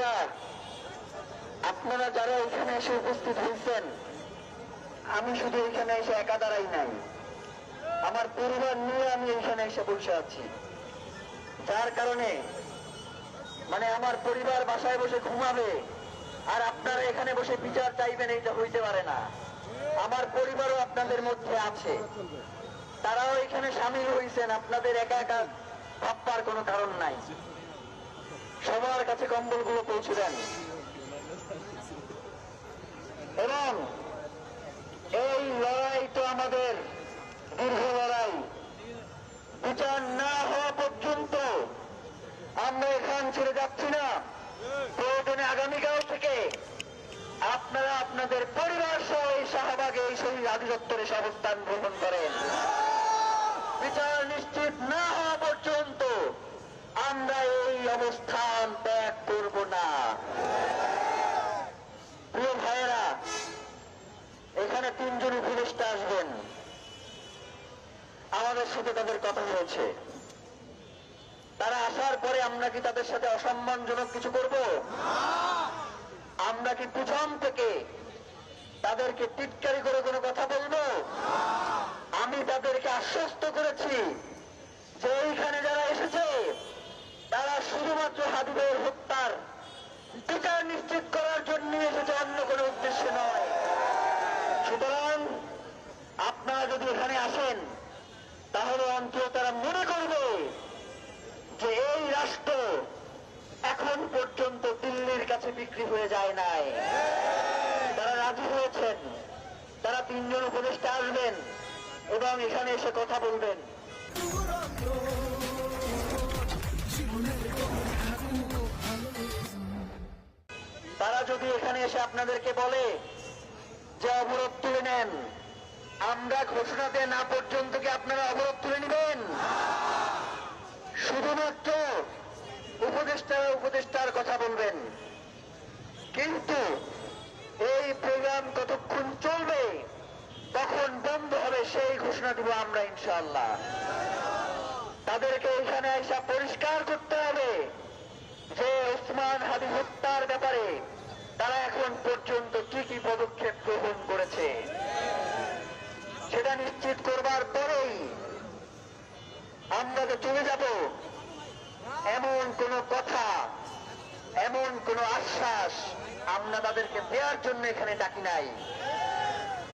ভাইয়েরা, আপনারা যারা এখানে এসে উপস্থিত হয়েছেন, আমি শুধু এখানে এসে একা দাঁড়াই নাই, আমার পরিবার নিয়ে আমি এখানে এসে বসে আছি। যার কারণে আমার পরিবার বাসায় বসে ঘুমাবে আর আপনারা এখানে বসে বিচার চাইবেন, এইটা হইতে পারে না। আমার পরিবারও আপনাদের মধ্যে আছে, তারাও এখানে সামিল হয়েছেন। আপনাদের একা একা ভাববার কোনো কারণ নাই। সবার কাছে কম্বলগুলো পৌঁছে দেন। এবং এই লড়াই তো আমাদের দীর্ঘ লড়াই। বিচার না হওয়া পর্যন্ত আমরা এখান ছেড়ে যাচ্ছি না। প্রয়োজনে আগামীকাল থেকে আপনারা আপনাদের পরিবার সহ এই শাহবাগে, এই শহীদ আদি চত্বরে অবস্থান গ্রহণ করেন। বিচার নিশ্চিত না হওয়া পর্যন্ত আমরা এই অবস্থান ত্যাগ করব না। প্রিয় ভাইয়েরা, এখানে 3 জন উপদেষ্টা আসবেন। আমাদের সাথে তাদের কথা হয়েছে। তারা আসার পরে আমরা কি তাদের সাথে অসম্মানজনক কিছু করব? আমরা কি পিছন থেকে তাদেরকে টিটকারি করে কোনো কথা বলবো? আমি তাদেরকে আশ্বস্ত করেছি যে এইখানে যারা এসেছে তারা শুধুমাত্র হাবিবের হত্যার বিচার নিশ্চিত করার জন্য এসেছে, অন্য কোনো উদ্দেশ্য নয়। সুতরাং আপনারা যদি এখানে আসেন, তাহলে অন্তত তারা মনে করবে যে এই রাষ্ট্র এখন পর্যন্ত দিল্লির কাছে বিক্রি হয়ে যায় নাই। তারা রাজি হয়েছেন। তারা 3 জন উপদেষ্টা আসবেন এবং এখানে এসে কথা বলবেন। তারা যদি এখানে এসে আপনাদেরকে বলে যে অবরোধ তুলে নেন, আমরা ঘোষণা দেন না পর্যন্ত কি আপনারা অবরোধ তুলে নেবেন? শুধুমাত্র উপদেষ্টার কথা বলবেন। কিন্তু এই প্রোগ্রাম কতক্ষণ চলবে, কখন বন্ধ হবে, সেই ঘোষণা দিব আমরা ইনশাআল্লাহ। তাদেরকে এখানে এসে পরিষ্কার করতে হবে যে ওসমান হাদি হত্যার ব্যাপারে তারা এখন পর্যন্ত কি কি পদক্ষেপ গ্রহণ করেছে, সেটা নিশ্চিত করবার পরেই আমরা যে চলে যাব, এমন কোন কথা, এমন কোন আশ্বাস আমরা তাদেরকে দেওয়ার জন্য এখানে ডাকি নাই।